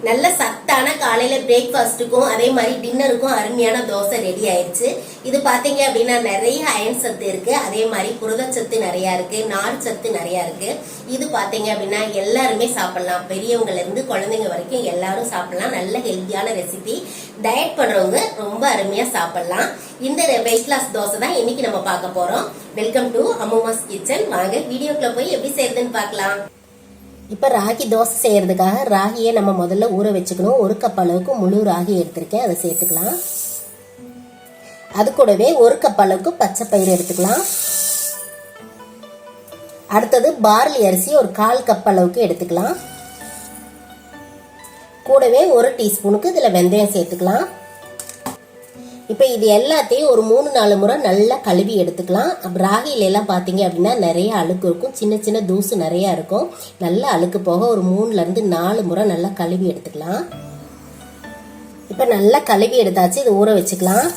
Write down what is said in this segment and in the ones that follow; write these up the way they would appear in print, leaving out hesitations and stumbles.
நல்ல சத்தான காலையில பிரேக்ஃபாஸ்ட்டுக்கும் அதே மாதிரி டின்னருக்கும் அருமையான தோசை ரெடி ஆயிடுச்சு. இது பாத்தீங்க அப்படின்னா நிறைய அயன் சத்து இருக்கு, அதே மாதிரி புரதச்சத்து நிறைய இருக்கு, நார் சத்து நிறைய இருக்கு. இது பாத்தீங்க அப்படின்னா எல்லாருமே சாப்பிடலாம், பெரியவங்கல இருந்து குழந்தைங்க வரைக்கும் எல்லாரும் சாப்பிடலாம். நல்ல ஹெல்த்தியான ரெசிபி, டயட் பண்றவங்க ரொம்ப அருமையா சாப்பிடலாம். இந்த வெயிட் லாஸ் தோசை தான் இன்னைக்கு நம்ம பார்க்க போறோம். Welcome to Ammuma's kitchen. வாங்க வீடியோக்குள்ள போய் எப்படி செய்யறதுன்னு பார்க்கலாம். இப்போ ராகி தோசை செய்யறதுக்காக ராகியை நம்ம முதல்ல ஊற வச்சுக்கணும். ஒரு கப் அளவுக்கு முழு ராகி எடுத்திருக்கேன், அதை சேர்த்துக்கலாம். அது கூடவே ஒரு கப் அளவுக்கு பச்சை பயிறு எடுத்துக்கலாம். அடுத்தது பார்லி அரிசி ஒரு 1/4 கப் அளவுக்கு எடுத்துக்கலாம். கூடவே 1 டீஸ்பூனுக்கு இதில் வெந்தயம் சேர்த்துக்கலாம். இப்போ இது எல்லாத்தையும் ஒரு 3-4 முறை நல்லா கழுவி எடுத்துக்கலாம். ராகில எல்லாம் பார்த்தீங்க அப்படின்னா நிறைய அழுக்கு இருக்கும், சின்ன சின்ன தூசு நிறைய இருக்கும். நல்லா அழுக்கு போக ஒரு 3-4 முறை நல்லா கழுவி எடுத்துக்கலாம். இப்போ நல்லா கழுவி எடுத்தாச்சு, இது ஊற வச்சுக்கலாம்.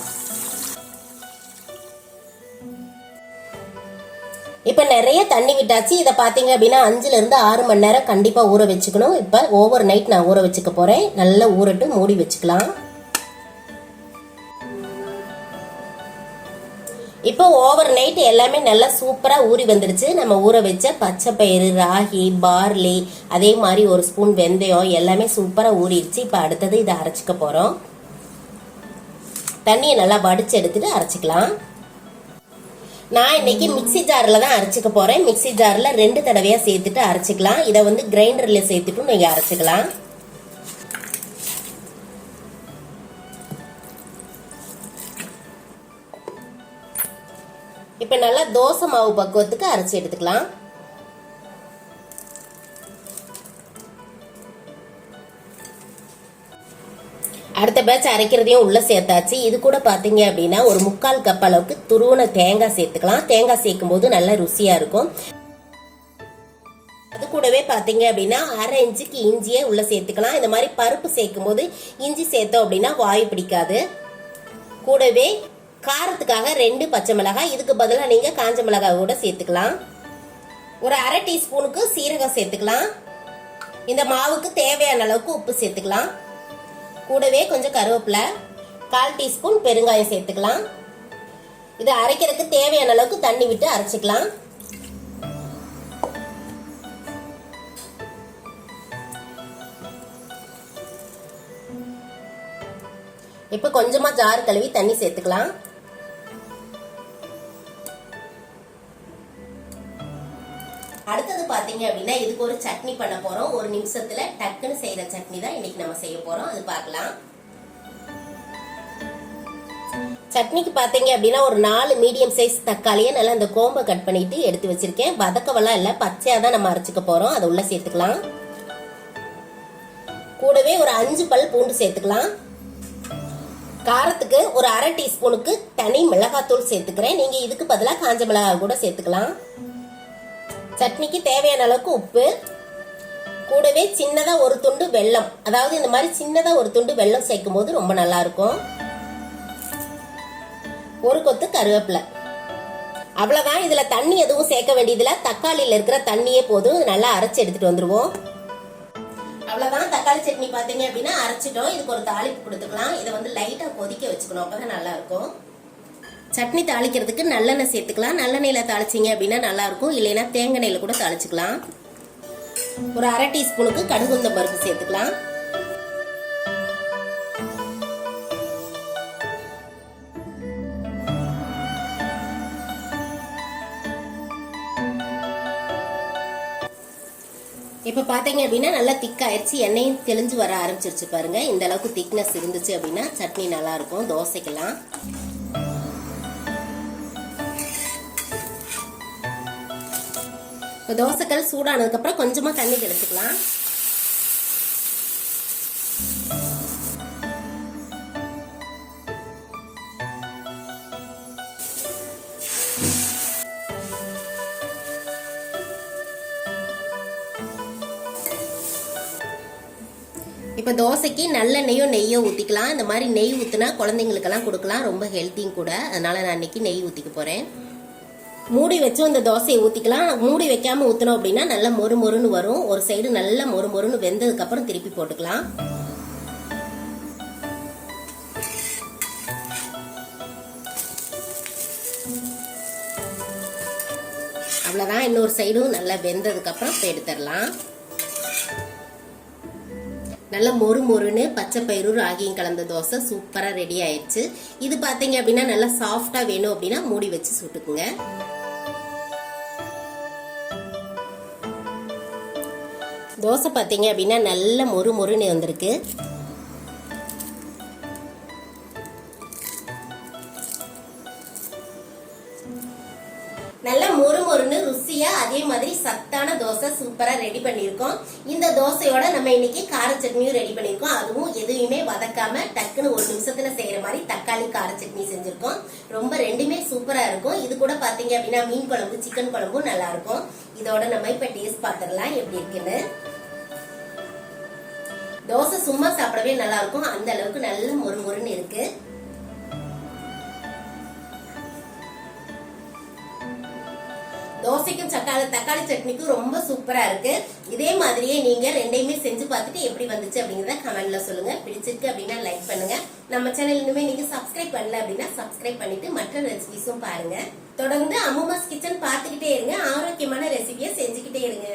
இப்போ நிறைய தண்ணி விட்டாச்சு. இதை பார்த்தீங்க அப்படின்னா 5-6 மணி நேரம் கண்டிப்பாக ஊற வச்சுக்கணும். இப்போ ஓவர் நைட் நான் ஊற வச்சுக்க போகிறேன். நல்லா ஊறட்டு மூடி வச்சுக்கலாம். இப்போ ஓவர் நைட் எல்லாமே நல்லா சூப்பரா ஊறி வந்துருச்சு. நம்ம ஊற வச்ச பச்சை பயிறு, ராகி, பார்லி, அதே மாதிரி 1 ஸ்பூன் வெந்தயம் எல்லாமே சூப்பரா ஊறிடுச்சு. இப்போ அடுத்தது இதை அரைச்சிக்க போறோம். தண்ணியை நல்லா வடிச்சு எடுத்துட்டு அரைச்சிக்கலாம். நான் இன்னைக்கு மிக்சி ஜார்ல தான் அரைச்சிக்க போறேன். மிக்சி ஜார்ல 2 தடவையா சேர்த்துட்டு அரைச்சிக்கலாம். இதை வந்து கிரைண்டர்ல சேர்த்துட்டு நீங்க அரைச்சிக்கலாம். இப்ப நல்லா தோசை மாவு பக்குவத்துக்கு அரைச்சி எடுத்துக்கலாம். அடுத்த பேட்ச் அரைக்கிறதையும் உள்ள சேர்த்தாச்சு. இது கூட பாத்தீங்க அப்படின்னா ஒரு 3/4 கப் அளவுக்கு துருவன தேங்காய் சேர்த்துக்கலாம். தேங்காய் சேர்க்கும் போது நல்லா ருசியா இருக்கும். அது கூடவே பாத்தீங்க அப்படின்னா 1/2 இன்ச்சுக்கு இஞ்சியே உள்ள சேர்த்துக்கலாம். இந்த மாதிரி பருப்பு சேர்க்கும் போது இஞ்சி சேர்த்தோம் அப்படின்னா வாயு பிடிக்காது. கூடவே காரத்துக்காக 2 பச்சை மிளகாய், இதுக்கு பதிலாக நீங்க காஞ்ச மிளகாய் கூட சேர்த்துக்கலாம். ஒரு 1/2 டீஸ்பூனுக்கு சீரகம் சேர்த்துக்கலாம். இந்த மாவுக்கு தேவையான அளவுக்கு உப்பு சேர்த்துக்கலாம். கூடவே கொஞ்சம் கருவேப்பிலை, 1/4 டீஸ்பூன் பெருங்காயம் சேர்த்துக்கலாம். இதை அரைக்கிறதுக்கு தேவையான அளவுக்கு தண்ணி விட்டு அரைச்சிக்கலாம். இப்ப கொஞ்சமா ஜார் கழுவி தண்ணி சேர்த்துக்கலாம். அடுத்தது பாத்தீங்க அப்படின்னா இதுக்கு ஒரு சட்னி பண்ண போறோம். 1 நிமிஷத்துல டக்குன்னு செய்யற சட்னி தான் இன்னைக்கு நம்ம செய்ய போறோம். அது பார்க்கலாம். சட்னிக்கு பாத்தீங்க அப்படின்னா ஒரு 4 மீடியம் சைஸ் தக்காளியை நல்லா இந்த கோம்பை கட் பண்ணிட்டு எடுத்து வச்சிருக்கேன். வதக்கவெல்லாம் இல்ல, பச்சையா தான் நம்ம அரைச்சுக்க போறோம். அதை உள்ள சேர்த்துக்கலாம். கூடவே ஒரு 5 பல் பூண்டு சேர்த்துக்கலாம். காரத்துக்கு ஒரு 1/2 டீஸ்பூனுக்கு தனி மிளகாத்தூள் சேர்த்துக்கிறேன். நீங்க இதுக்கு பதிலாக காஞ்ச மிளகாய் கூட சேர்த்துக்கலாம். சட்னிக்கு தேவையான அளவுக்கு உப்பு, கூடவே சின்னதா ஒரு துண்டு வெல்லம், அதாவது இந்த மாதிரி சின்னதா ஒரு துண்டு வெல்லம் சேர்க்கும் போது ரொம்ப நல்லா இருக்கும். ஒரு கொத்து கருவேப்பிலை. அவ்வளவுதான். இதுல தண்ணி எதுவும் சேர்க்க வேண்டியதுல, தக்காளியில இருக்கிற தண்ணியே போதும். நல்லா அரைச்சு எடுத்துட்டு வந்துருவோம். அவ்வளவுதான். தக்காளி சட்னி பாத்தீங்க அப்படின்னா அரைச்சிட்டோம். இதுக்கு ஒரு தாளிப்பு கொடுத்துக்கலாம். இதை வந்து லைட்டா கொதிக்க வச்சுக்கணும், அப்பதான் நல்லா இருக்கும். சட்னி தாளிக்கிறதுக்கு நல்லெண்ணெய் சேர்த்துக்கலாம். நல்லெண்ணெயில தாளிச்சிங்க அப்படின்னா நல்லா இருக்கும், இல்லைன்னா தேங்காய் எண்ணெயில கூட தாளிச்சுக்கலாம். ஒரு 1/2 டீஸ்பூனுக்கு கடுகுந்த பருப்பு சேர்த்துக்கலாம். இப்ப பாத்தீங்க அப்படின்னா நல்லா திக்காயிருச்சு, எண்ணெயும் தெளிஞ்சு வர ஆரம்பிச்சிருச்சு பாருங்க. இந்த அளவுக்கு திக்னஸ் இருந்துச்சு அப்படின்னா சட்னி நல்லா இருக்கும் தோசைக்கெல்லாம். தோசைக்கல் சூடானதுக்கு அப்புறம் கொஞ்சமா தண்ணி தெளிச்சுக்கலாம். இப்ப தோசைக்கு நல்லெண்ணெயோ நெய்யோ ஊத்திக்கலாம். இந்த மாதிரி நெய் ஊத்தினா குழந்தைங்களுக்கெல்லாம் கொடுக்கலாம், ரொம்ப ஹெல்த்தியும் கூட. அதனால நான் இன்னைக்கு நெய் ஊத்திக்க போறேன். மூடி வச்சு இந்த தோசையை ஊத்திக்கலாம். மூடி வைக்காம ஊத்தணும் அப்படின்னா நல்லா மொறு மொறுன்னு வரும். ஒரு சைடு நல்லா மொறு மொறுன்னு வெந்ததுக்கு அப்புறம் திருப்பி போட்டுக்கலாம். அவ்வளவுதான். இன்னொரு சைடும் நல்லா வெந்ததுக்கு அப்புறம் எடுத்துடலாம். நல்ல மொறு மொறுன்னு பச்சை பயிறு ராகியும் கலந்த தோசை சூப்பரா ரெடி ஆயிடுச்சு. இது பாத்தீங்க அப்படின்னா நல்லா சாஃப்டா வேணும் அப்படின்னா மூடி வச்சு சுட்டுக்குங்க. தோசை பாத்தீங்க அப்படின்னா நல்ல மொறு மொறுன்னு வந்திருக்கு. நல்ல மொறு மொறுன்னு ருசியா அதே மாதிரி சத்தான தோசை சூப்பரா ரெடி பண்ணிருக்கோம். இந்த தோசையோட நம்ம இன்னைக்கு கார சட்னியும் ரெடி பண்ணிருக்கோம். அதுவும் எதுவுமே வதக்காம டக்குன்னு ஒரு நிமிஷத்துல செய்யற மாதிரி தக்காளி கார சட்னி செஞ்சிருக்கோம். ரொம்ப ரெண்டுமே சூப்பரா இருக்கும். இது கூட பாத்தீங்க அப்படின்னா மீன் குழம்பு சிக்கன் குழம்பும் நல்லா இருக்கும். இதோட நம்ம இப்ப டேஸ்ட் பாத்திரலாம் எப்படி இருக்குன்னு. தோசை சும்மா சாப்பிடவே நல்லா இருக்கும். அந்த அளவுக்கு நல்ல மொறு மொறுன்னு இருக்கு. தோசைக்கும் தக்காளி சட்னிக்கும் ரொம்ப சூப்பரா இருக்கு. இதே மாதிரியே நீங்க ரெண்டையுமே செஞ்சு பார்த்துட்டு எப்படி வந்துச்சு அப்படிங்கறத கமெண்ட்ல சொல்லுங்க. பிடிச்சிருக்கு அப்படின்னா லைக் பண்ணுங்க. நம்ம சேனல் இன்னுமே நீங்க சப்ஸ்கிரைப் பண்ணல அப்படின்னா சப்ஸ்கிரைப் பண்ணிட்டு மற்ற ரெசிபிஸும் பாருங்க. தொடர்ந்து அம்முமாஸ் கிச்சன் பார்த்துக்கிட்டே இருங்க. ஆரோக்கியமான ரெசிபியை செஞ்சுக்கிட்டே இருங்க.